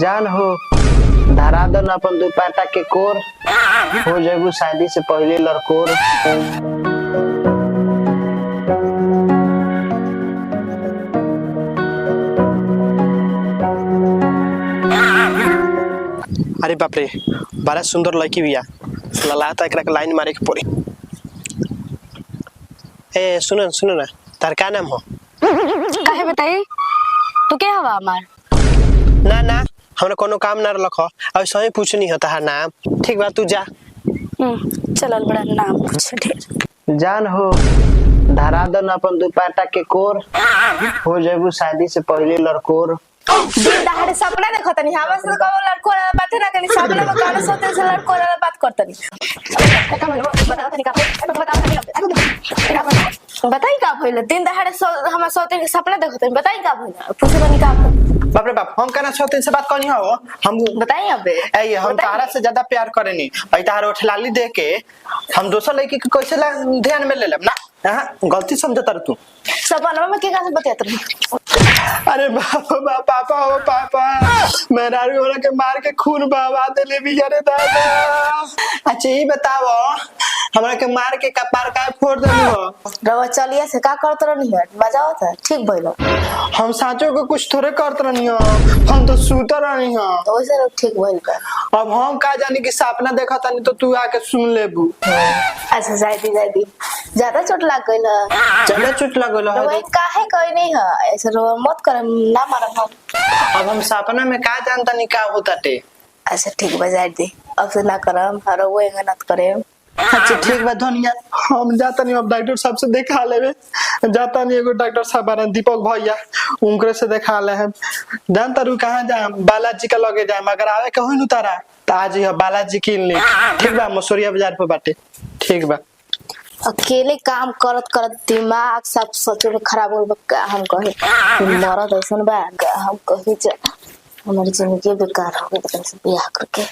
जान हो धरा दो न अपन दुपट्टा के कोर हो जेबू शादी से पहले लड़कोर। अरे बाप रे बड़ा सुंदर लड़की बिया ललाता एकरा के लाइन मारे के पड़ी। ए सुनो सुनो ना तार का नाम हो? काहे बताई तू क्या हवा हमार? ना ना हमरा कोनो काम ना रखो ऐसा ही पूछनी है तार नाम। ठीक बा तू जा। चलल बड़ा नाम पूछ ढेर। जान हो धरा दो न अपन दुपट्टा के कोर हो जेबू शादी से पहले लड़कोर। दिन दहाड़े सपना देखतनी हमरा से कबो लड़को वाला बात ना कनी सपना में काले सोते से लड़को वाला बात करतनी। बताई का भइल दिन दहाड़े हमरा सोते के सपना देखतनी बताई का भइल पूछे बनी का बाप रे बाप हम कहना सोते से बात करनी हो हम बताई अबे ए हम तारा से ज्यादा प्यार करेनी भाई तारा उठलाली दे के हम दूसरा लड़की के कैसे ध्यान में ले लेब ना। हां गलती समझता रे तू सपना में के का बतियात रही। अरे पापा पापा ओ पापा मेरा वाला के मार के खून बहा देले बिया रे दादा। अच्छा ये बताओ हमरा के मार के कपार का फोड़ देली हो रवा चलिए से का करत रहनी है बजाओ था ठीक भइल। हम साचो को कुछ थोड़े करत रहनी हो हम तो सूत रहनी हो तो वैसे ठीक भइल का। अब हम का जानी कि सपना देखा तानी तो तू आके सुन लेबू। अच्छा जाई ज्यादा चोट लग गइल है। ज्यादा चोट लगल है रवा काहे कोई नहीं है ऐसे रवा मत कर ना मारब हम। अब हम सपना में का जानता नहीं का होता टे। अच्छा ठीक बजा दे अब से ना करम हर वो एंगनत करे। अच्छा ठीक बा धनिया हम जाता नहीं अब डॉक्टर साहब से देखा लेबे जाता नहीं एगो डॉक्टर साहब बारन दीपक भैया उनकरे से देखा ले हम जानता रू कहां जाए बालाजी का लगे जाए अगर आवे के होई नु तारा त आज ही बालाजी किन ले। ठीक बा मसूरिया बाजार पे बाटे। ठीक बा अकेले काम करत करत दिमाग सब सोचे खराब हो बा हम कहे मरद ऐसन बा हम कहे हमारी जिंदगी बेकार हो गई से बियाह करके।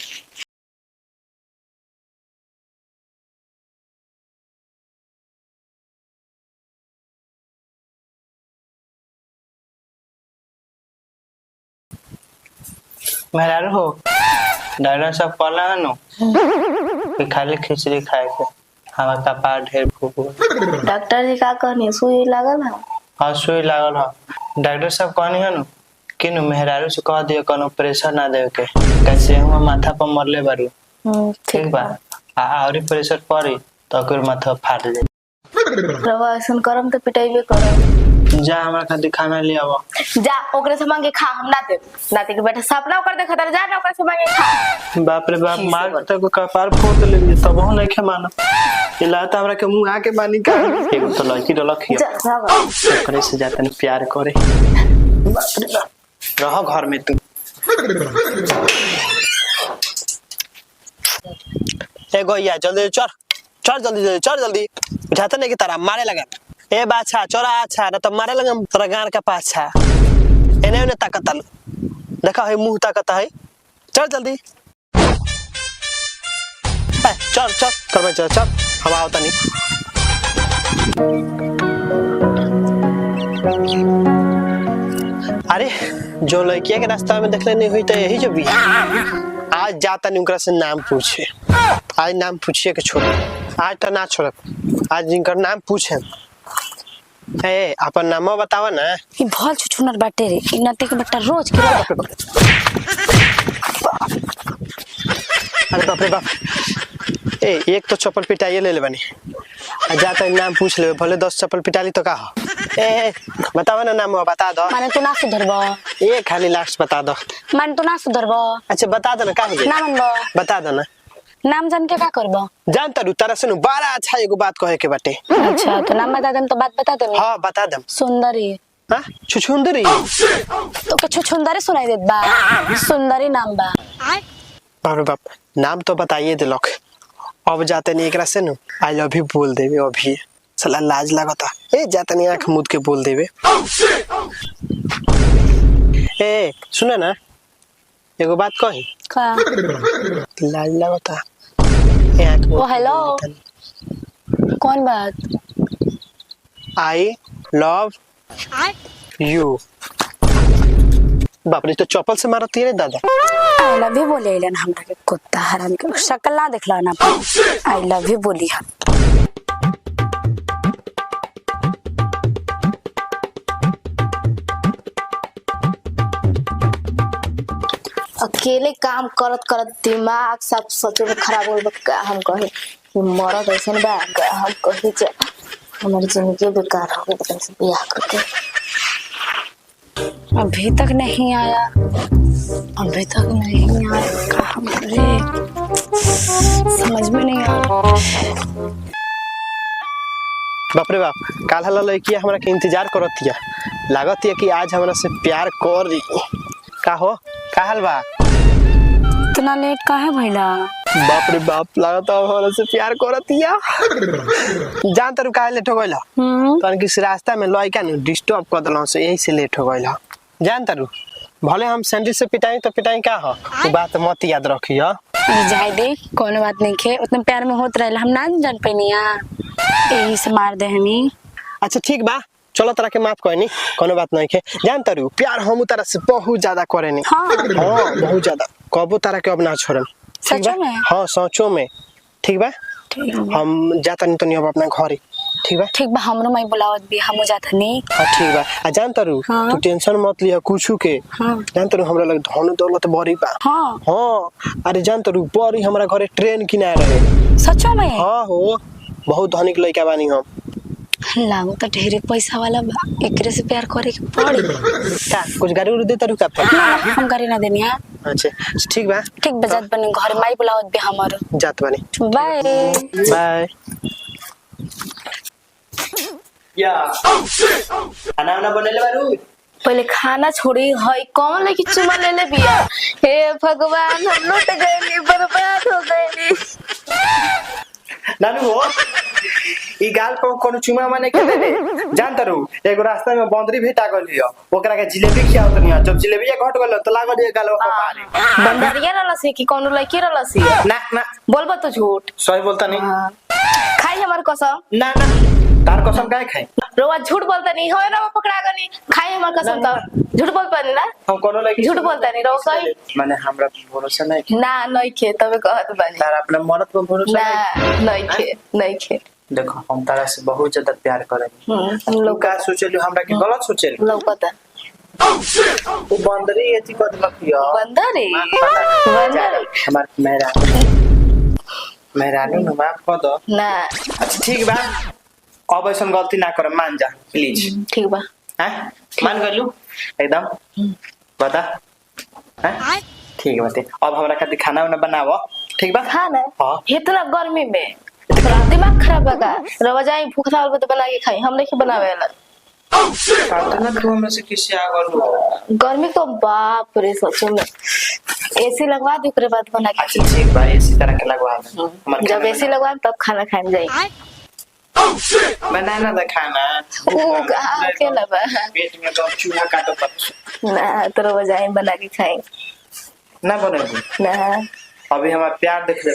मेरा हो डॉक्टर साहब कहला है नो कि खाली खिचड़ी खाए के हमारा कपार ढेर भूख। डॉक्टर जी का कहनी सुई लागल है? हां सुई लागल है डॉक्टर साहब कहनी है नो कि नु मेहरारू से कह दियो कोनो प्रेशर ना देवे के कैसे हम माथा पर मरले बारू। ठीक बा और प्रेशर पड़ी तो ओकर माथा फाट जाए। रवा ऐसन करम तो पिटाइबे करम। जा हमरा खातिर खाना ले आवो जा ओकरे से मांगे खा हम ना दे नाते के बेटा सपना ओकर देखत रह जा ना ओकरे से मांगे खा। बाप रे बाप मार तक कपार फोड़ ले तब हो नहीं के माना इलाता हमरा के मुंह आके बानी का एगो तो लड़की रखियो ओकरे से जातन प्यार करे। बाप रे बाप रहो घर में तू। ए गोइया जल्दी चढ़ जल्दी चढ़ जल्दी उठाते नहीं कि तारा मारे लगा। ए बाछा चोरा अच्छा ना तो मारे लगा तोरा गार का पाछा एने ओने ताकत आलू देखा है मुंह ताकत है। चल जल्दी चल चल कर भाई चल हम आओ तनी। अरे जो लड़किया के रास्ता में देखले नहीं हुई तो यही जो भी आज जाता नहीं उनका से नाम पूछे। आज नाम पूछिए के छोड़ आज तो ना छोड़ आज जिनका नाम पूछे। ए अपन नाम बतावा ना। ई भल छुछुनर बाटे रे ई नते के बट्टा रोज के। अरे बाप रे बाप ए एक तो चप्पल पिटाइए ले बनी जाता नाम पूछ ले भले 10 चप्पल पिटाली तो का हो। ए बतावा ना नाम बता दो। माने तू ना सुधरबो ए खाली लास्ट बता दो। माने तू ना सुधरबो। अच्छा बता दो ना का हो ना मनबो बता दो ना नाम जान के का करबो। जानता रू तारा से बड़ा अच्छा एगो बात कहे के बाटे। अच्छा तो नाम बता देम तो बात बता देम। हां बता देम। सुंदरी। हां छुछुंदरी तो के छुछुंदरी सुनाई देत बा सुंदरी नाम बा। बाप रे बाप नाम तो बताइए दे लोग अब जाते नहीं एकरा से नु आई लव यू बोल देबे अभी साला लाज लागता। ए जाते नहीं आंख मुद के बोल देबे। ए सुना ना एगो बात कही का लाज लागता। ए आंख ओ हेलो कौन बात आई लव यू। बाप रे, तो चप्पल से मारती रे दादा। आई लव यू बोले इलन हमरा के कुत्ता हराम के शक्ल ना देखला ना। आई लव यू बोली हम। अकेले काम करत करत दिमाग सब सोचे में खराब हो गया। हम कहे कि मरद ऐसा बा हम कहे जे हमारी जिंदगी बेकार हो गई तो ब्याह करके। अभी तक नहीं आया, अभी तक नहीं आया, कहाँ करे समझ में नहीं आ रहा। बाप रे बाप, काल हला लड़की हमरा के इंतजार करत हिया। लागत है कि आज हमरा से प्यार कर दी। का हो, का हाल बा? इतना लेट काहे भइला? बाप रे बाप, लागत है हमरा से प्यार करत हिया। जान तरू काहे लेट हो गइल? तन किस रास्ता में लइका ने डिस्टर्ब कर देलन से यही से लेट हो गइल। जान तरू, भले हम सैंडल से पिटाई तो पिटाई का हो, वो बात मत याद रखियो। जाए दे, कोनो बात नहीं खे। उतने प्यार में होत रहल हम ना जान पैनिया, यही से मार दे हमी। अच्छा ठीक बा, चलो तरह के माफ करनी, कोनो बात नहीं खे। जान तरू, प्यार हम तरह से बहुत ज्यादा करेनी। हाँ बहुत ज्यादा। कबो तरह के अब ना छोड़म। सचो में? हाँ सचो में। ठीक बा, हम जाता नहीं तो नहीं अब अपना घर। ठीक बा, ठीक बा, हमरो माई बुलावत भी, हम जाता नहीं। हाँ ठीक बा। आ जान तरू, हाँ। तू टेंशन मत लिया कुछू के। हाँ। जान तरू, हमरा लग धन दौलत बड़ी बा। हाँ हाँ, अरे जान तरू, बड़ी हमरा घरे ट्रेन किनाए रहे। सचो में? हाँ हो, बहुत धनिक लड़का बानी हम। लागो तो ढेरे पैसा वाला बा, एकरे से प्यार करे के पड़ी। का कुछ गाड़ी उड़ी दे तरू का? ना हम करे ना देनी। अच्छा ठीक बा, ठीक बजात बने घर माई बुलावत भी हमारो। जात बानी। Bye bye. या खाना वाना बनेले बारू? पहले खाना छोड़ी हई कौन लेके चुमा ले ले बिया। हे भगवान, हम लूट गए, बर्बाद हो गए। नानू हो, ई गाल को कोनो चुमा माने के दे। जान तरू, एगो रास्ता में बंदरी भेटा गइल हियो, ओकरा के जिलेबी खियावत नहीं। जब जिलेबी घट गइल तो लागल ये गालो को मारे। बंदरिया रहला से कि कोनो लड़की रहला से? ना ना, बोलबा तो झूठ। सही बोलता नहीं। खाई हमार कसम। ना ना, तार कसम काहे खाई? रोवा झूठ बोलता नहीं, होए ना वो पकड़ा गनी। खाई हमार कसम तो झूठ बोलता नहीं ना। हम कोनो लड़की झूठ बोलता नहीं, रो सही। माने हमरा भरोसा नहीं। ना नहीं खे तबे कहत बानी। तार अपने मर्द पर भरोसा ना नहीं। नहीं खे, नहीं खे। देखो, हम तारा से बहुत ज्यादा प्यार करेनी। हम लोग का सोचेलु, हमरा के गलत सोचेलु। लौकता वो बंदरी एती कद लखियो। बंदरी हमार मेहरानू न माफ कर दो ना। अच्छा ठीक बा, अब ऐसा गलती ना कर, मान जा प्लीज। ठीक बा, हैं? मान गलू एकदम? बता हैं? ठीक बात है। अब हमरा खातिर खाना वाना बनावो। ठीक बा? खाना हाँ। इतना गर्मी में दिमाग खराब बगा। रवा जाई भूख लागल तो बना के खाई, हम नहीं बनावेला। ना तू में से किसी आ गलू। गर्मी तो बाप रे, सच में एसी लगवा दे, ओकरे बाद बना के। अच्छा ठीक बा, इसी तरह के लगवा दे। जब एसी लगवा तब खाना खाए जाई। बनाना था खाना। ओ कहा के लबा पेट में तो चूहा काटो पर ना, तो रवा जाई बना के खाई ना बनेगी ना। अभी हमारा प्यार देख ले।